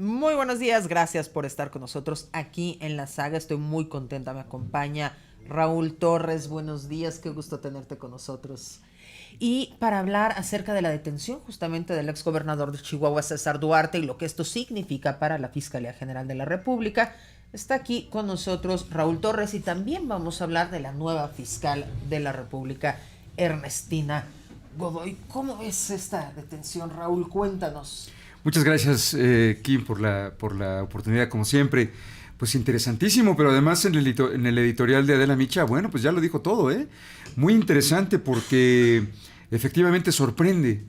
Muy buenos días, gracias por estar con nosotros aquí en La Saga. Estoy muy contenta, me acompaña Raúl Torres. Buenos días, qué gusto tenerte con nosotros. Y para hablar acerca de la detención justamente del exgobernador de Chihuahua, César Duarte, y lo que esto significa para la Fiscalía General de la República, está aquí con nosotros Raúl Torres y también vamos a hablar de la nueva fiscal de la República, Ernestina Godoy. ¿Cómo ves esta detención, Raúl? Cuéntanos. Muchas gracias, Kim, por la oportunidad, como siempre. Pues interesantísimo, pero además en el editorial de Adela Micha, bueno, pues ya lo dijo todo, ¿eh? Muy interesante porque efectivamente sorprende.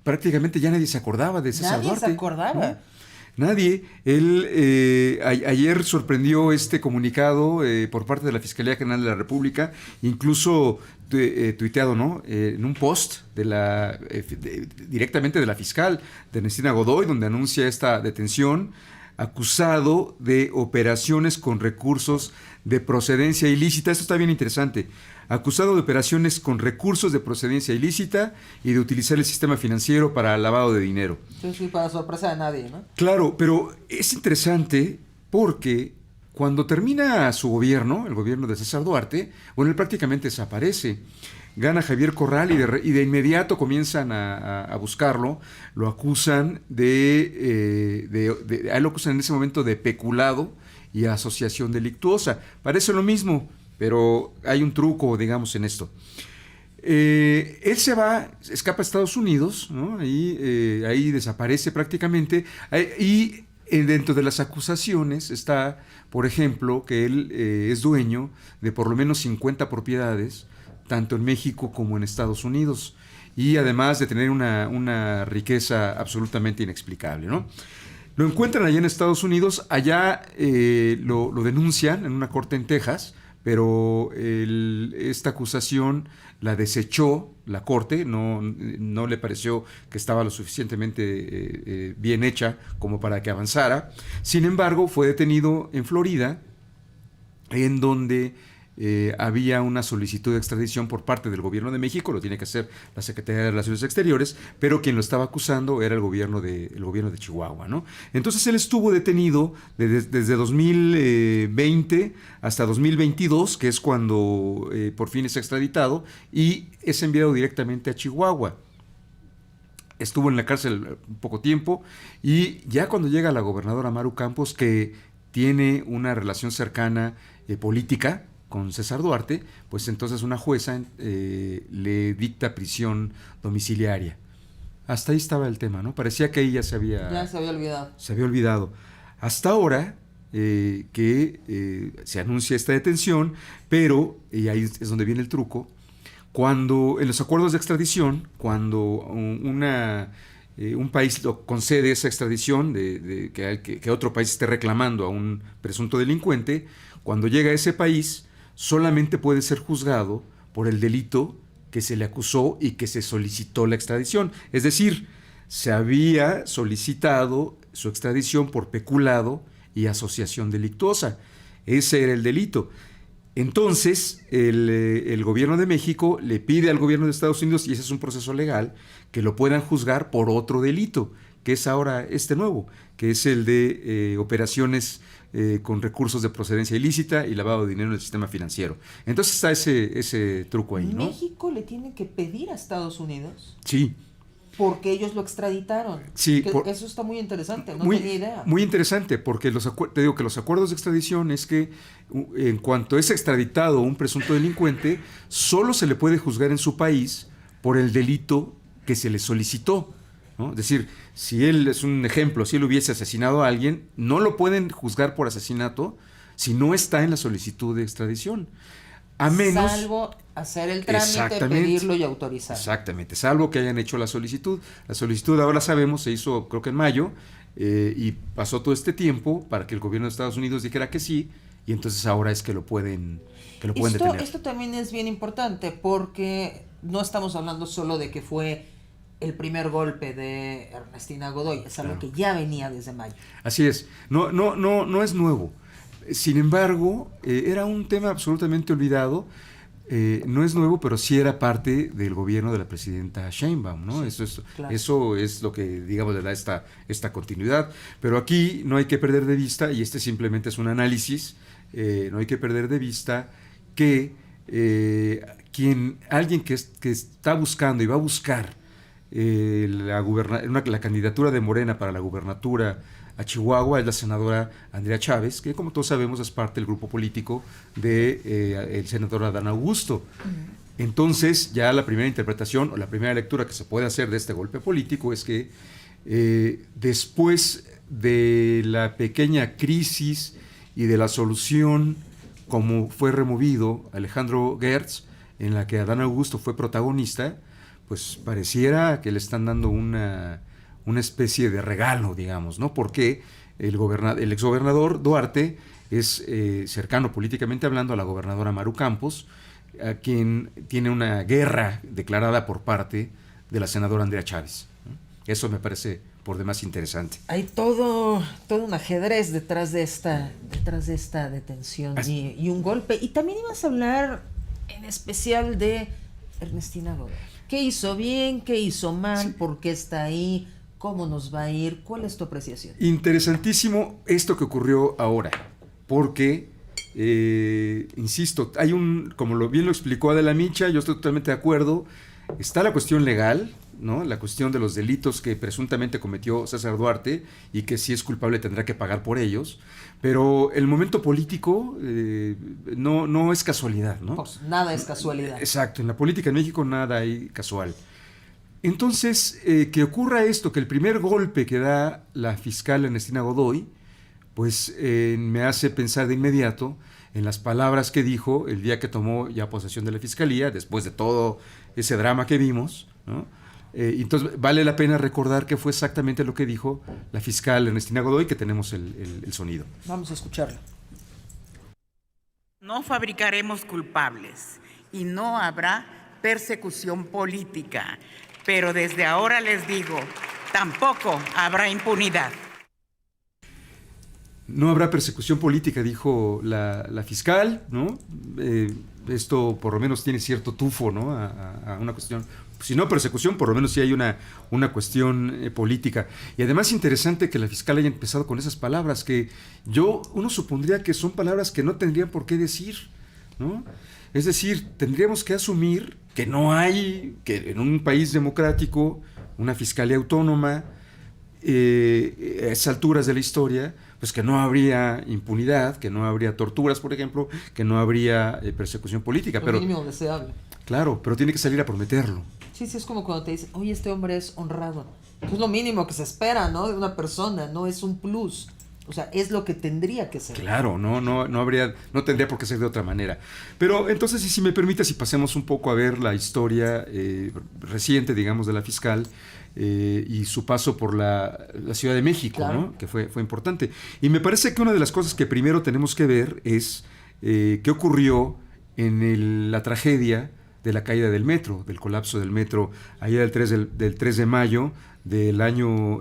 Prácticamente ya nadie se acordaba de César Nadie se Duarte, acordaba. ¿no? Nadie. Él ayer sorprendió este comunicado por parte de la Fiscalía General de la República, incluso tuiteado, ¿no? En un post directamente de la fiscal, de Ernestina Godoy, donde anuncia esta detención, acusado de operaciones con recursos de procedencia ilícita. Esto está bien interesante. Acusado de operaciones con recursos de procedencia ilícita y de utilizar el sistema financiero para lavado de dinero. Sí, sí, para sorpresa de nadie, ¿no? Claro, pero es interesante porque cuando termina su gobierno, el gobierno de César Duarte, bueno, él prácticamente desaparece. Gana Javier Corral y de inmediato comienzan a buscarlo, lo acusan a él lo acusan en ese momento de peculado y asociación delictuosa. Parece lo mismo, pero hay un truco, digamos, en esto. Él escapa a Estados Unidos, ¿no? Ahí desaparece prácticamente, y dentro de las acusaciones está, por ejemplo, que él es dueño de por lo menos 50 propiedades, tanto en México como en Estados Unidos, y además de tener una riqueza absolutamente inexplicable, ¿no? Lo encuentran allá en Estados Unidos, allá lo denuncian en una corte en Texas, pero esta acusación la desechó la corte, no le pareció que estaba lo suficientemente bien hecha como para que avanzara. Sin embargo, fue detenido en Florida, en donde había una solicitud de extradición por parte del gobierno de México, lo tiene que hacer la Secretaría de Relaciones Exteriores, pero quien lo estaba acusando era el gobierno de Chihuahua, ¿no? Entonces él estuvo detenido desde 2020 hasta 2022, que es cuando por fin es extraditado, y es enviado directamente a Chihuahua. Estuvo en la cárcel poco tiempo, y ya cuando llega la gobernadora Maru Campos, que tiene una relación cercana política con César Duarte, pues entonces una jueza le dicta prisión domiciliaria. Hasta ahí estaba el tema, ¿no? Parecía que ella Ya se había olvidado. se había olvidado. Hasta ahora que se anuncia esta detención, pero, y ahí es donde viene el truco, cuando en los acuerdos de extradición, cuando un país lo concede esa extradición que otro país esté reclamando a un presunto delincuente, cuando llega a ese país solamente puede ser juzgado por el delito que se le acusó y que se solicitó la extradición. Es decir, se había solicitado su extradición por peculado y asociación delictuosa. Ese era el delito. Entonces, el gobierno de México le pide al gobierno de Estados Unidos, y ese es un proceso legal, que lo puedan juzgar por otro delito, que es ahora este nuevo, que es el de operaciones con recursos de procedencia ilícita y lavado de dinero en el sistema financiero. Entonces está ese truco ahí, ¿no? ¿México le tiene que pedir a Estados Unidos? Sí. Porque ellos lo extraditaron. Sí, eso está muy interesante, no tenía idea. Muy interesante, porque te digo que los acuerdos de extradición es que en cuanto es extraditado un presunto delincuente, solo se le puede juzgar en su país por el delito que se le solicitó, ¿no? Es decir, si él es un ejemplo, si él hubiese asesinado a alguien, no lo pueden juzgar por asesinato si no está en la solicitud de extradición. A menos, salvo hacer el trámite, pedirlo y autorizar. Exactamente, salvo que hayan hecho la solicitud. La solicitud, ahora sabemos, se hizo creo que en mayo, y pasó todo este tiempo para que el gobierno de Estados Unidos dijera que sí, y entonces ahora es que lo pueden detener. Esto también es bien importante porque no estamos hablando solo de que fue el primer golpe de Ernestina Godoy, es algo que ya venía desde mayo. Así es, no es nuevo. Sin embargo, era un tema absolutamente olvidado, no es nuevo, pero sí era parte del gobierno de la presidenta Sheinbaum, ¿no? Sí, claro. Eso es lo que, digamos, le da esta continuidad. Pero aquí no hay que perder de vista, y este simplemente es un análisis, no hay que perder de vista que alguien que está buscando y va a buscar la candidatura de Morena para la gubernatura a Chihuahua es la senadora Andrea Chávez, que como todos sabemos es parte del grupo político del senador Adán Augusto. Entonces ya la primera interpretación o la primera lectura que se puede hacer de este golpe político es que después de la pequeña crisis y de la solución como fue removido Alejandro Gertz, en la que Adán Augusto fue protagonista, pues pareciera que le están dando una especie de regalo, digamos, ¿no? Porque el exgobernador Duarte es cercano políticamente hablando a la gobernadora Maru Campos, a quien tiene una guerra declarada por parte de la senadora Andrea Chávez, ¿no? Eso me parece por demás interesante. Hay todo un ajedrez detrás de esta detención y un golpe. Y también ibas a hablar en especial de Ernestina Godoy. ¿Qué hizo bien? ¿Qué hizo mal? Sí. ¿Por qué está ahí? ¿Cómo nos va a ir? ¿Cuál es tu apreciación? Interesantísimo esto que ocurrió ahora, porque, insisto, hay como bien lo explicó Adela Micha, yo estoy totalmente de acuerdo, está la cuestión legal, ¿no? La cuestión de los delitos que presuntamente cometió César Duarte y que si es culpable tendrá que pagar por ellos, pero el momento político no es casualidad, ¿no? Pues nada es casualidad. Exacto, en la política en México nada hay casual. Entonces, que ocurra esto, que el primer golpe que da la fiscal Ernestina Godoy, pues me hace pensar de inmediato en las palabras que dijo el día que tomó ya posesión de la fiscalía, después de todo ese drama que vimos, ¿no? Entonces vale la pena recordar que fue exactamente lo que dijo la fiscal Ernestina Godoy, que tenemos el sonido. Vamos a escucharlo. No fabricaremos culpables y no habrá persecución política, pero desde ahora les digo, tampoco habrá impunidad. No habrá persecución política, dijo la fiscal, ¿no? Esto por lo menos tiene cierto tufo, ¿no? A una cuestión, si no persecución, por lo menos sí hay una cuestión política. Y además interesante que la fiscal haya empezado con esas palabras, que uno supondría que son palabras que no tendrían por qué decir, ¿no? Es decir, tendríamos que asumir que no hay, que en un país democrático, una fiscalía autónoma, a esas alturas de la historia, pues que no habría impunidad, que no habría torturas, por ejemplo, que no habría persecución política. Lo mínimo deseable. Claro, pero tiene que salir a prometerlo. Sí, es como cuando te dicen, oye, este hombre es honrado. Es lo mínimo que se espera, ¿no? De una persona, no es un plus. O sea, es lo que tendría que ser. Claro, no tendría por qué ser de otra manera. Pero entonces, si me permites, si pasemos un poco a ver la historia reciente, digamos, de la fiscal y su paso por la Ciudad de México, claro, ¿no? Que fue importante. Y me parece que una de las cosas que primero tenemos que ver es qué ocurrió en la tragedia de la caída del metro, del colapso del metro, allá del 3 de mayo del año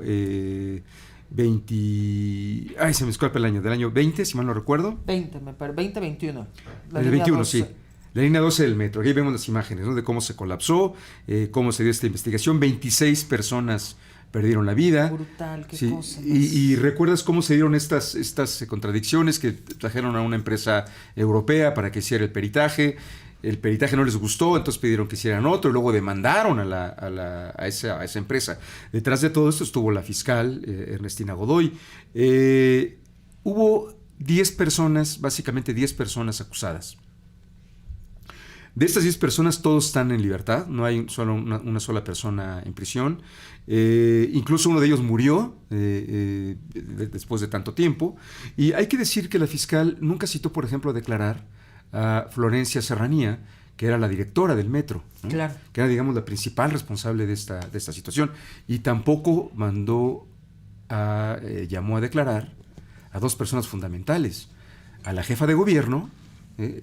20... Ay, se me escapa el año, del año 20, si mal no recuerdo. 2021. El 21, sí. La línea 12 del metro. Aquí vemos las imágenes, ¿no? De cómo se colapsó, cómo se dio esta investigación. 26 personas perdieron la vida. Brutal, qué sí, cosa. Y recuerdas cómo se dieron estas contradicciones que trajeron a una empresa europea para que hiciera el peritaje. El peritaje no les gustó, entonces pidieron que hicieran otro y luego demandaron a esa empresa. Detrás de todo esto estuvo la fiscal Ernestina Godoy. Hubo 10 personas, básicamente 10 personas acusadas. De estas 10 personas, todos están en libertad, no hay una sola persona en prisión. Incluso uno de ellos murió después de tanto tiempo. Y hay que decir que la fiscal nunca citó, por ejemplo, a declarar a Florencia Serranía, que era la directora del metro, ¿no? Claro. Que era, digamos, la principal responsable de esta situación. Y tampoco llamó a declarar a 2 personas fundamentales, a la jefa de gobierno,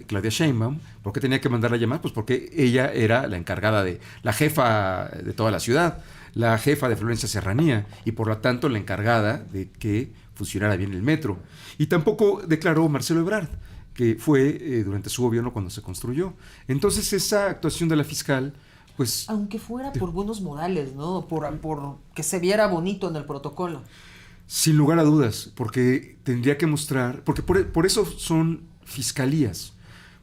Claudia Sheinbaum. ¿Por qué tenía que mandarla a llamar? Pues porque ella era la encargada la jefa de toda la ciudad, la jefa de Florencia Serranía, y por lo tanto la encargada de que funcionara bien el metro. Y tampoco declaró Marcelo Ebrard, que fue durante su gobierno cuando se construyó. Entonces esa actuación de la fiscal, pues... Aunque fuera por buenos modales, ¿no? Por que se viera bonito en el protocolo. Sin lugar a dudas, porque tendría que mostrar, porque por eso son fiscalías,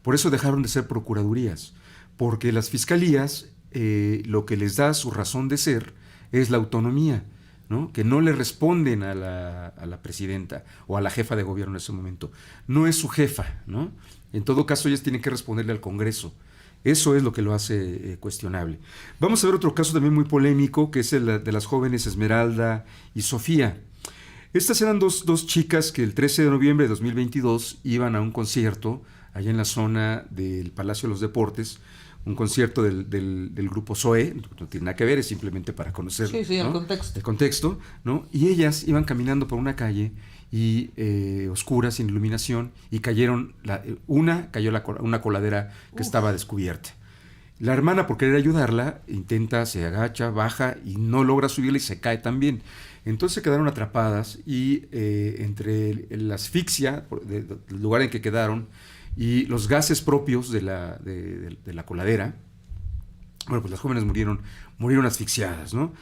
por eso dejaron de ser procuradurías, porque las fiscalías lo que les da su razón de ser es la autonomía, ¿no? Que no le responden a la presidenta o a la jefa de gobierno en ese momento. No es su jefa, ¿no? En todo caso, ellas tienen que responderle al Congreso. Eso es lo que lo hace cuestionable. Vamos a ver otro caso también muy polémico, que es el de las jóvenes Esmeralda y Sofía. Estas eran dos chicas que el 13 de noviembre de 2022 iban a un concierto allá en la zona del Palacio de los Deportes, un concierto del grupo Zoé, no tiene nada que ver, es simplemente para conocer, sí, ¿no? El contexto, ¿no? Y ellas iban caminando por una calle y oscura, sin iluminación, y cayeron, una coladera que estaba descubierta. La hermana, por querer ayudarla, se agacha, baja y no logra subirla y se cae también. Entonces se quedaron atrapadas y entre la asfixia del lugar en que quedaron y los gases propios de la coladera, bueno, pues las jóvenes murieron asfixiadas, ¿no?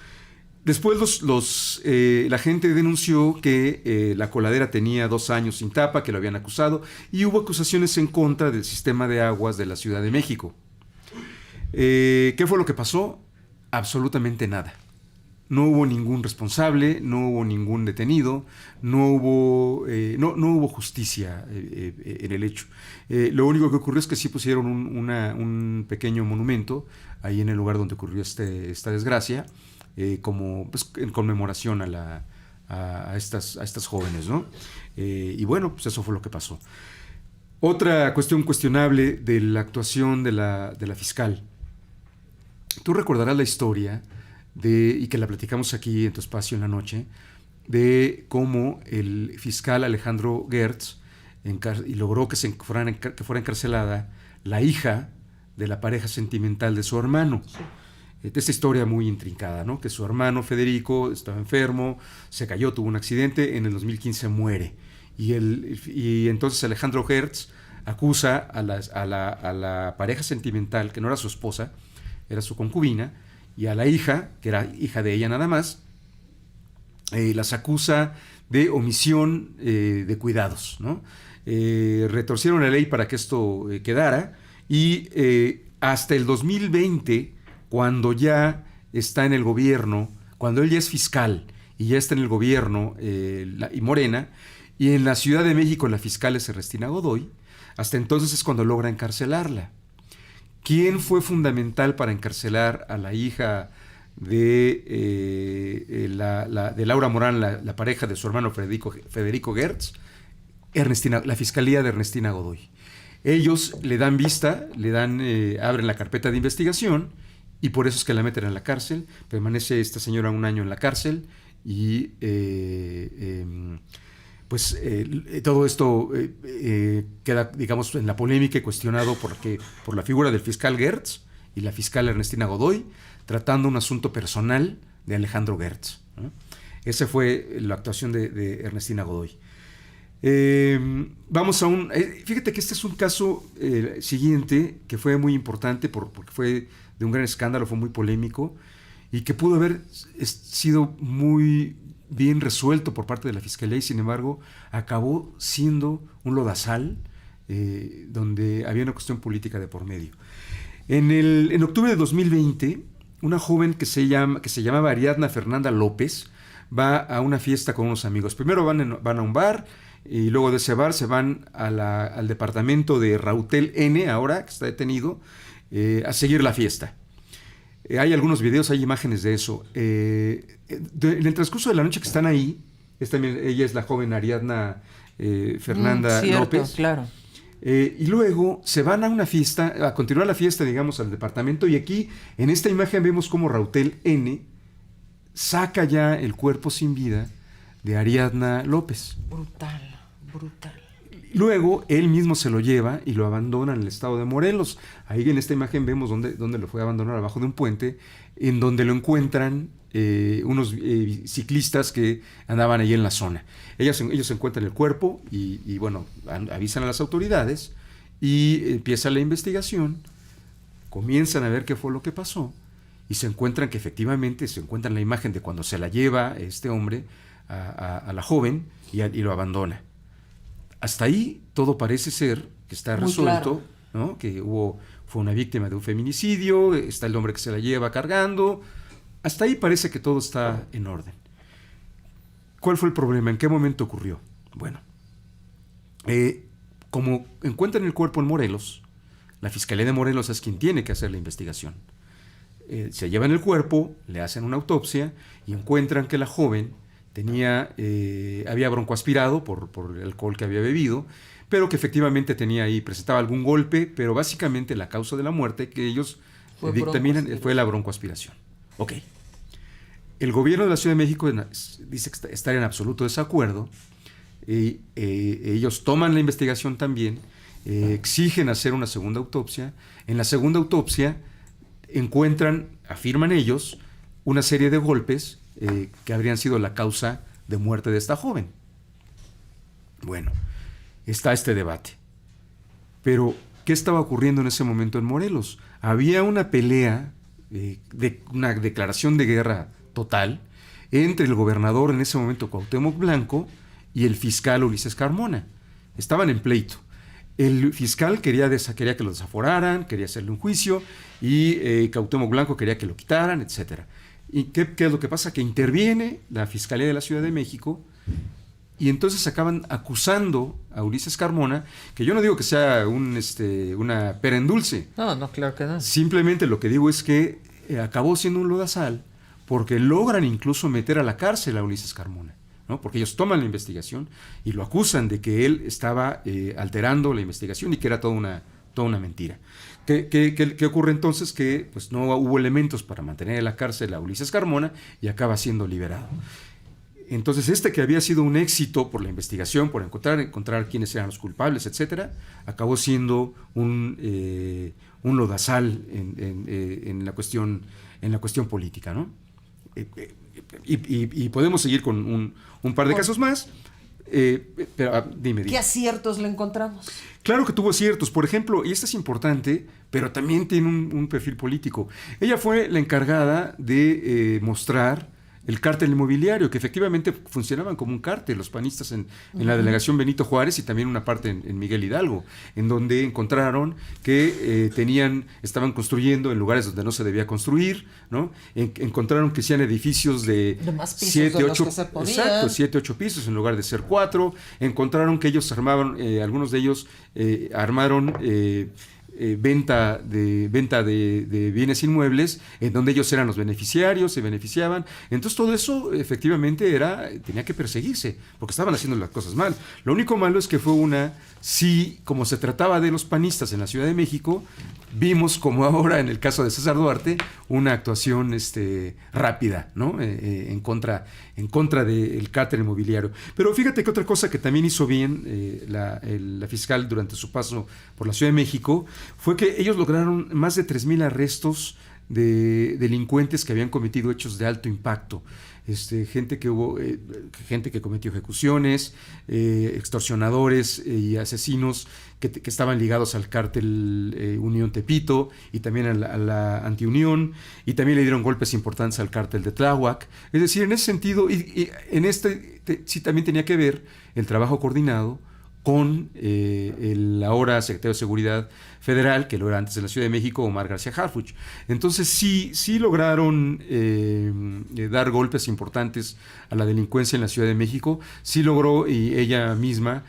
Después la gente denunció que la coladera tenía 2 años sin tapa, que lo habían acusado, y hubo acusaciones en contra del sistema de aguas de la Ciudad de México. ¿Qué fue lo que pasó? Absolutamente nada. No hubo ningún responsable, no hubo ningún detenido, no hubo justicia en el hecho. Lo único que ocurrió es que sí pusieron un pequeño monumento ahí en el lugar donde ocurrió esta desgracia, como pues, en conmemoración a estas jóvenes, ¿no? Y bueno, pues eso fue lo que pasó. Otra cuestión cuestionable de la actuación de la fiscal. Tú recordarás la historia y que la platicamos aquí en tu espacio en la noche, de cómo el fiscal Alejandro Gertz logró que fuera encarcelada la hija de la pareja sentimental de su hermano. Sí. Esta historia muy intrincada, ¿no? Que su hermano Federico estaba enfermo, se cayó, tuvo un accidente, en el 2015 muere. Y entonces Alejandro Gertz acusa a la pareja sentimental, que no era su esposa, era su concubina, y a la hija, que era hija de ella nada más, las acusa de omisión de cuidados, ¿no? Retorcieron la ley para que esto quedara, y hasta el 2020, cuando ya está en el gobierno, cuando él ya es fiscal y ya está en el gobierno y Morena, y en la Ciudad de México la fiscal es Ernestina Godoy, hasta entonces es cuando logra encarcelarla. ¿Quién fue fundamental para encarcelar a la hija de Laura Morán, la pareja de su hermano Federico Gertz? La fiscalía de Ernestina Godoy. Ellos le dan vista, abren la carpeta de investigación y por eso es que la meten a la cárcel. Permanece esta señora 1 año en la cárcel y todo esto queda, digamos, en la polémica y cuestionado por la figura del fiscal Gertz y la fiscal Ernestina Godoy, tratando un asunto personal de Alejandro Gertz, ¿no? Esa fue la actuación de Ernestina Godoy. Vamos a fíjate que este es un caso siguiente que fue muy importante porque fue de un gran escándalo, fue muy polémico y que pudo haber sido muy bien resuelto por parte de la Fiscalía y sin embargo acabó siendo un lodazal donde había una cuestión política de por medio. En octubre de 2020, una joven que se llamaba Ariadna Fernanda López va a una fiesta con unos amigos. Primero van a un bar y luego de ese bar se van al departamento de Rautel N, ahora que está detenido, a seguir la fiesta. Hay algunos videos, hay imágenes de eso. En el transcurso de la noche que están ahí, ella es la joven Ariadna Fernanda López. Claro. Y luego se van a una fiesta, a continuar la fiesta, digamos, al departamento. Y aquí, en esta imagen, vemos cómo Rautel N saca ya el cuerpo sin vida de Ariadna López. Brutal. Luego, él mismo se lo lleva y lo abandona en el estado de Morelos. Ahí en esta imagen vemos dónde lo fue a abandonar, abajo de un puente, en donde lo encuentran unos ciclistas que andaban ahí en la zona. Ellos encuentran el cuerpo y bueno, avisan a las autoridades y empieza la investigación, comienzan a ver qué fue lo que pasó y se encuentran que efectivamente se encuentran la imagen de cuando se la lleva este hombre a la joven y lo abandona. Hasta ahí todo parece ser que está Muy resuelto, claro. ¿no? Que fue una víctima de un feminicidio, está el hombre que se la lleva cargando. Hasta ahí parece que todo está en orden. ¿Cuál fue el problema? ¿En qué momento ocurrió? Bueno, como encuentran el cuerpo en Morelos, la Fiscalía de Morelos es quien tiene que hacer la investigación. Se llevan el cuerpo, le hacen una autopsia y encuentran que la joven había broncoaspirado por el alcohol que había bebido, pero que efectivamente presentaba algún golpe, pero básicamente la causa de la muerte que ellos dictaminan fue la broncoaspiración. Ok. El gobierno de la Ciudad de México dice que está en absoluto desacuerdo. Ellos toman la investigación también, exigen hacer una segunda autopsia. En la segunda autopsia afirman ellos, una serie de golpes que habrían sido la causa de muerte de esta joven. Bueno, está este debate. Pero, ¿qué estaba ocurriendo en ese momento en Morelos? Había una pelea, una declaración de guerra total entre el gobernador en ese momento, Cuauhtémoc Blanco, y el fiscal Ulises Carmona. Estaban en pleito. El fiscal quería que lo desaforaran, quería hacerle un juicio, y Cuauhtémoc Blanco quería que lo quitaran, etcétera. ¿Y qué es lo que pasa? Que interviene la Fiscalía de la Ciudad de México y entonces acaban acusando a Ulises Carmona, que yo no digo que sea una pera en dulce. No, claro que no. Simplemente lo que digo es que acabó siendo un lodazal porque logran incluso meter a la cárcel a Ulises Carmona, ¿no? Porque ellos toman la investigación y lo acusan de que él estaba alterando la investigación y que era toda una mentira. ¿Qué ocurre entonces? Que pues, no hubo elementos para mantener en la cárcel a Ulises Carmona y acaba siendo liberado. Entonces, que había sido un éxito por la investigación, por encontrar quiénes eran los culpables, etcétera, acabó siendo un lodazal en la cuestión política, ¿no? Y podemos seguir con un par de casos más. Pero dime. ¿Qué aciertos le encontramos? Claro que tuvo aciertos. Por ejemplo, y esta es importante, pero también tiene un perfil político. Ella fue la encargada de mostrar el cártel inmobiliario, que efectivamente funcionaban como un cártel, los panistas en la delegación Benito Juárez y también una parte en Miguel Hidalgo, en donde encontraron que estaban construyendo en lugares donde no se debía construir, ¿no? Encontraron que hacían edificios de 7, 8 pisos en lugar de ser 4. Encontraron que ellos algunos de ellos armaron venta de bienes inmuebles en donde ellos eran los beneficiarios, se beneficiaban. Entonces todo eso efectivamente tenía que perseguirse porque estaban haciendo las cosas mal. Lo único malo es que fue como se trataba de los panistas en la Ciudad de México, vimos como ahora en el caso de César Duarte una actuación rápida, ¿no? en contra del cártel inmobiliario. Pero fíjate que otra cosa que también hizo bien la fiscal durante su paso por la Ciudad de México fue que ellos lograron más de 3,000 arrestos de delincuentes que habían cometido hechos de alto impacto. Gente que cometió ejecuciones, extorsionadores y asesinos que estaban ligados al cártel Unión Tepito y también a la Antiunión, y también le dieron golpes importantes al cártel de Tláhuac. Es decir, en ese sentido, y en sí también tenía que ver el trabajo coordinado con el ahora secretario de Seguridad Federal, que lo era antes en la Ciudad de México, Omar García Harfuch. Entonces sí lograron dar golpes importantes a la delincuencia en la Ciudad de México, sí logró y ella misma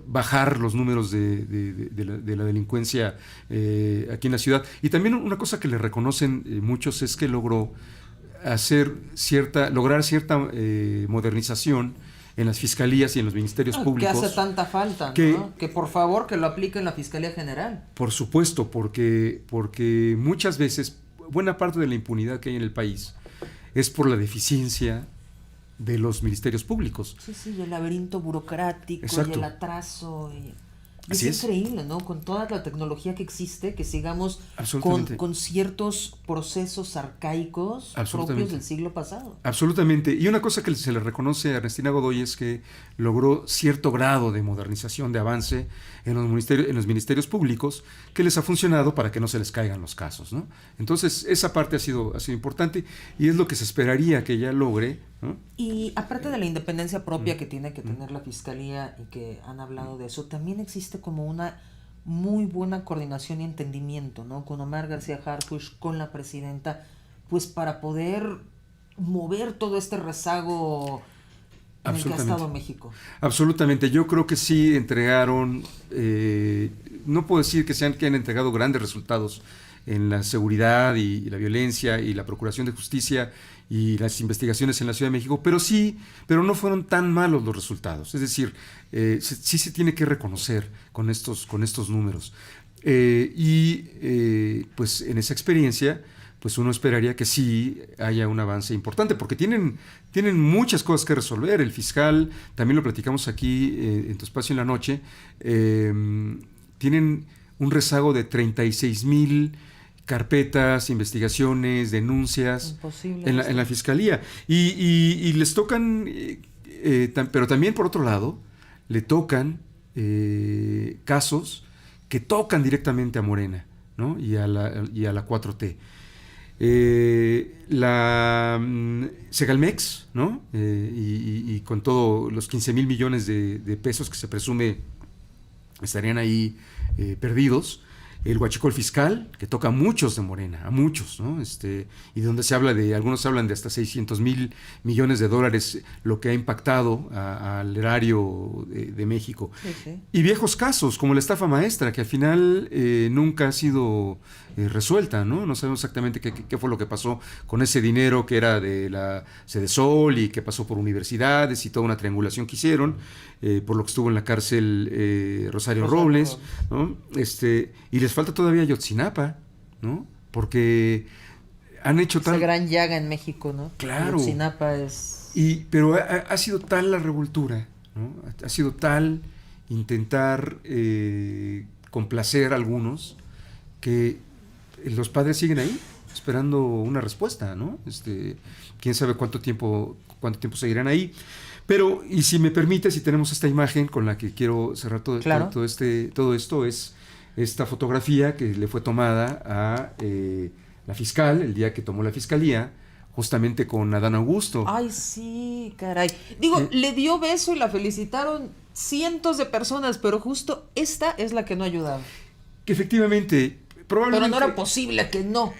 bajar los números de la delincuencia aquí en la ciudad. Y también una cosa que le reconocen muchos es que lograr cierta modernización en las fiscalías y en los ministerios públicos. Que hace tanta falta, ¿no? Que por favor que lo aplique en la Fiscalía General. Por supuesto, porque muchas veces, buena parte de la impunidad que hay en el país es por la deficiencia de los ministerios públicos. Sí, el laberinto burocrático. Exacto. Y el atraso. Así es increíble, ¿no? Con toda la tecnología que existe, que sigamos con ciertos procesos arcaicos propios del siglo pasado. Absolutamente. Y una cosa que se le reconoce a Ernestina Godoy es que logró cierto grado de modernización, de avance en los ministerios públicos, que les ha funcionado para que no se les caigan los casos, ¿no? Entonces, esa parte ha sido importante y es lo que se esperaría que ella logre, ¿no? Y aparte de la independencia propia que tiene que tener la Fiscalía y que han hablado de eso, también existe como una muy buena coordinación y entendimiento, ¿no? Con Omar García Harfuch, con la presidenta, pues para poder mover todo este rezago en el que ha estado México. Absolutamente, yo creo que sí entregaron, no puedo decir que han entregado grandes resultados en la seguridad y la violencia y la procuración de justicia y las investigaciones en la Ciudad de México, pero no fueron tan malos los resultados. Es decir, sí se tiene que reconocer con estos números. Pues en esa experiencia, pues uno esperaría que sí haya un avance importante, porque tienen muchas cosas que resolver. El fiscal, también lo platicamos aquí en tu espacio en la noche, tienen un rezago de 36,000 carpetas, investigaciones, denuncias en la Fiscalía. Y les tocan, pero también por otro lado, le tocan casos que tocan directamente a Morena, ¿no? y a la 4T. La Segalmex, ¿no? Y con todos los 15,000 millones de pesos que se presume estarían ahí perdidos. El huachicol fiscal, que toca a muchos de Morena, a muchos, ¿no? Y donde algunos hablan de hasta 600,000 millones de dólares, lo que ha impactado al erario de México. Sí. Y viejos casos, como la estafa maestra, que al final nunca ha sido resuelta, ¿no? No sabemos exactamente qué fue lo que pasó con ese dinero que era de la Sedesol y que pasó por universidades y toda una triangulación que hicieron, por lo que estuvo en la cárcel Rosario Robles, ¿no? Y les falta todavía Ayotzinapa, ¿no? Porque han hecho esa gran llaga en México, ¿no? Claro. Ayotzinapa es... Pero ha sido tal la revoltura, ¿no? Ha sido tal intentar complacer a algunos que los padres siguen ahí esperando una respuesta, ¿no? Quién sabe cuánto tiempo seguirán ahí. Pero, y si me permite, si tenemos esta imagen con la que quiero cerrar todo esto, es esta fotografía que le fue tomada a la fiscal el día que tomó la fiscalía, justamente con Adán Augusto. Ay, sí, caray. Digo, le dio beso y la felicitaron cientos de personas, pero justo esta es la que no ayudaba. Que efectivamente, probablemente... Pero no era posible que no.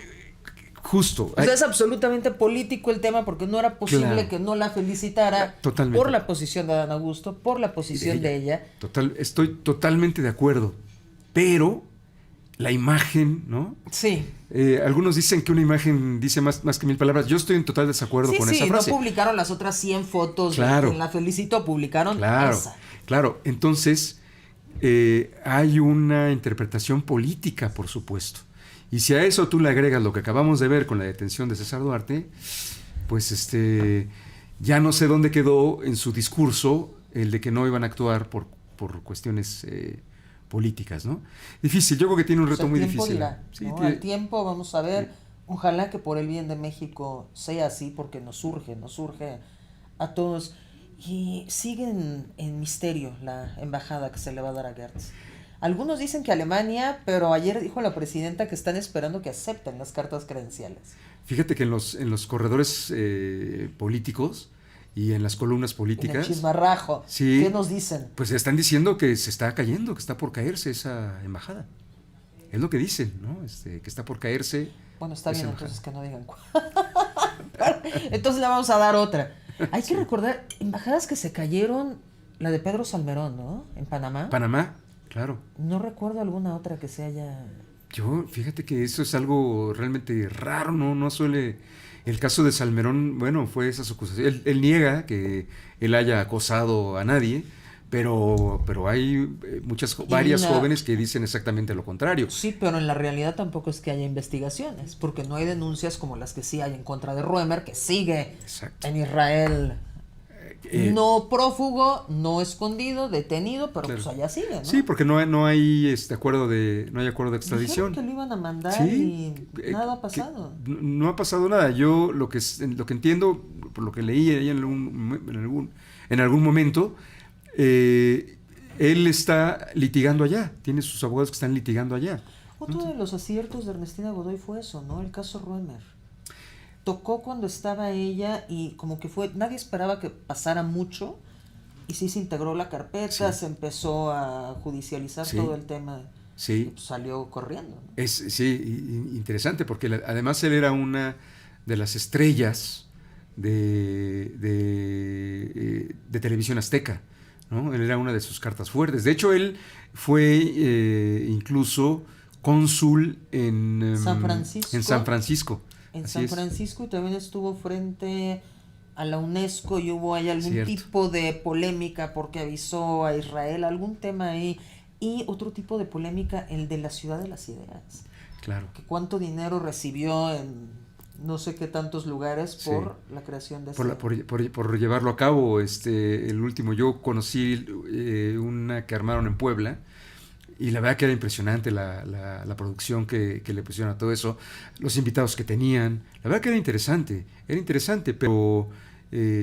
Justo. O sea, es absolutamente político el tema porque no era posible que no la felicitara. Totalmente. Por la posición de Adán Augusto, por la posición de ella. Estoy totalmente de acuerdo. Pero la imagen, ¿no? Sí. Algunos dicen que una imagen dice más que 1,000 palabras. Yo estoy en total desacuerdo con esa frase. No publicaron las otras 100 fotos claro, de quien la felicitó, publicaron esa. Claro, entonces hay una interpretación política, por supuesto. Y si a eso tú le agregas lo que acabamos de ver con la detención de César Duarte, pues ya no sé dónde quedó en su discurso el de que no iban a actuar por cuestiones políticas, ¿no? Difícil, yo creo que tiene un reto muy difícil. Dirá, sí, ¿no? Al tiempo vamos a ver, ojalá que por el bien de México sea así, porque nos surge a todos. Y siguen en misterio la embajada que se le va a dar a Gertz. Algunos dicen que Alemania, pero ayer dijo la presidenta que están esperando que acepten las cartas credenciales. Fíjate que en los corredores políticos y en las columnas políticas... En el chismarrajo. Sí, ¿qué nos dicen? Pues están diciendo que se está cayendo, que está por caerse esa embajada. Es lo que dicen, ¿no? Que está por caerse. Bueno, está bien, embajada. Entonces que no digan entonces le vamos a dar otra. Hay que recordar, embajadas que se cayeron, la de Pedro Salmerón, ¿no? En Panamá. Panamá. Claro. No recuerdo alguna otra que se haya... Fíjate que eso es algo realmente raro, no suele... El caso de Salmerón, bueno, fue esas acusaciones. Él niega que él haya acosado a nadie, pero hay varias jóvenes que dicen exactamente lo contrario. Sí, pero en la realidad tampoco es que haya investigaciones, porque no hay denuncias como las que sí hay en contra de Roemer, que sigue en Israel. No prófugo, no escondido, detenido, pero Claro. pues allá sigue, ¿no? Sí, porque no hay acuerdo de extradición. Dijeron que lo iban a mandar Sí, y nada ha pasado. no ha pasado nada. Yo lo que entiendo, por lo que leí ahí en algún momento, él está litigando allá. Tiene sus abogados que están litigando allá. Otro de los aciertos de Ernestina Godoy fue eso, ¿no? El caso Roemer. Tocó cuando estaba ella y como que nadie esperaba que pasara mucho y sí se integró la carpeta, Sí. se empezó a judicializar Sí. todo el tema Sí. y pues salió corriendo, ¿no? Interesante porque además él era una de las estrellas de Televisión Azteca, ¿no? Él era una de sus cartas fuertes. De hecho, él fue incluso cónsul en San Francisco. En San Francisco. En Así San es. Francisco y también estuvo frente a la UNESCO y hubo ahí algún Cierto. tipo de polémica porque avisó a Israel, algún tema ahí. Y otro tipo de polémica, el de la Ciudad de las Ideas. Claro. Que cuánto dinero recibió en no sé qué tantos lugares por Sí. la creación de Por llevarlo a cabo. El último, yo conocí una que armaron en Puebla. Y la verdad que era impresionante la producción que le pusieron a todo eso, los invitados que tenían. La verdad que era interesante, pero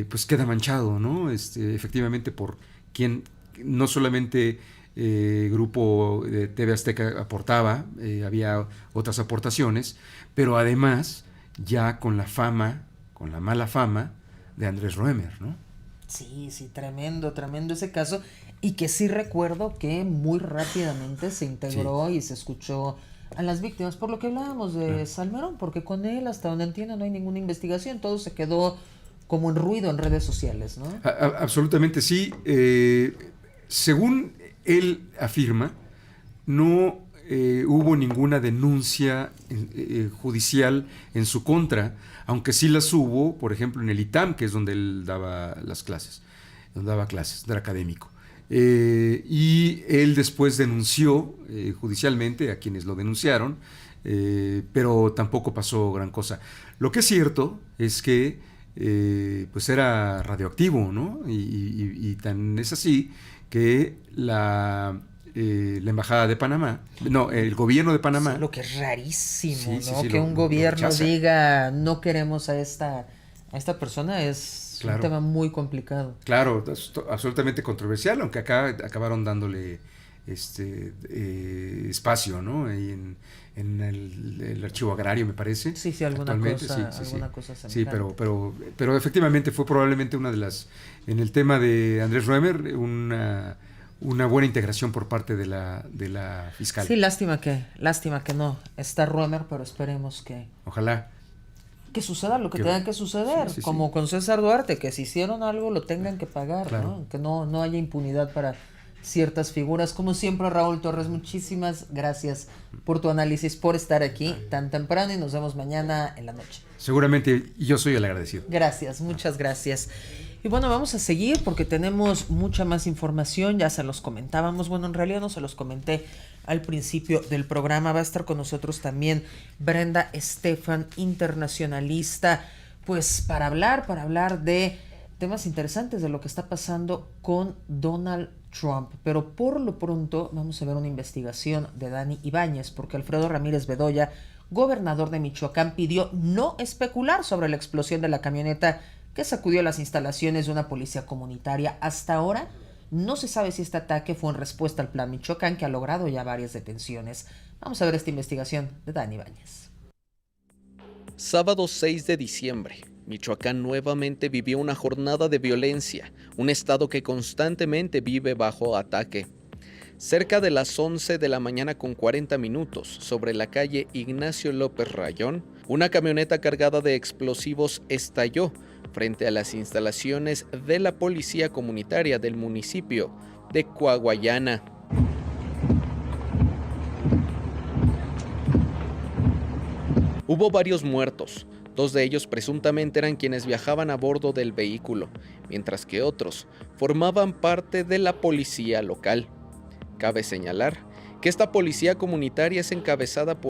pues queda manchado, ¿no? Efectivamente por quien no solamente Grupo de TV Azteca aportaba, había otras aportaciones, pero además ya con la mala fama de Andrés Roemer, ¿no? Sí, tremendo ese caso. Y que sí recuerdo que muy rápidamente se integró y se escuchó a las víctimas, por lo que hablábamos de Salmerón, porque con él, hasta donde entiendo, no hay ninguna investigación, todo se quedó como en ruido en redes sociales, ¿no? Absolutamente sí. Según él afirma, no hubo ninguna denuncia judicial en su contra, aunque sí las hubo, por ejemplo, en el ITAM, que es donde él daba clases, donde era académico. Y él después denunció judicialmente a quienes lo denunciaron, pero tampoco pasó gran cosa. Lo que es cierto es que pues era radioactivo, ¿no? Y tan es así que la Embajada de Panamá, el gobierno de Panamá. Sí, lo que es rarísimo, Sí, ¿no? sí, que un gobierno rechaza. diga, no queremos a esta persona, es Claro. un tema muy complicado. Claro, absolutamente controversial, aunque acá acabaron dándole espacio, ¿no? Ahí en el archivo agrario, me parece. Sí, alguna actualmente. cosa Sí, semejante. pero efectivamente fue probablemente una de las, en el tema de Andrés Roemer, una buena integración por parte de la fiscal. Sí, lástima que no está Roemer, pero esperemos que Ojalá. suceda lo que tenga que suceder, sí. como con César Duarte, que si hicieron algo lo tengan que pagar, Claro. ¿no? Que no haya impunidad para ciertas figuras. Como siempre, Raúl Torres, muchísimas gracias por tu análisis, por estar aquí tan temprano y nos vemos mañana en la noche. Seguramente yo soy el agradecido. Gracias, muchas gracias. Y bueno, vamos a seguir porque tenemos mucha más información, ya se los comentábamos, bueno, en realidad no se los comenté al principio del programa. Va a estar con nosotros también Brenda Estefan, internacionalista, pues para hablar de temas interesantes de lo que está pasando con Donald Trump. Pero por lo pronto vamos a ver una investigación de Dani Ibáñez, porque Alfredo Ramírez Bedoya, gobernador de Michoacán, pidió no especular sobre la explosión de la camioneta que sacudió las instalaciones de una policía comunitaria. Hasta ahora no se sabe si este ataque fue en respuesta al Plan Michoacán, que ha logrado ya varias detenciones. Vamos a ver esta investigación de Dani Ibáñez. Sábado 6 de diciembre, Michoacán nuevamente vivió una jornada de violencia, un estado que constantemente vive bajo ataque. Cerca de las 11 de la mañana con 40 minutos, sobre la calle Ignacio López Rayón, una camioneta cargada de explosivos estalló frente a las instalaciones de la policía comunitaria del municipio de Coahuayana. Hubo varios muertos, 2 de ellos presuntamente eran quienes viajaban a bordo del vehículo, mientras que otros formaban parte de la policía local. Cabe señalar que esta policía comunitaria es encabezada por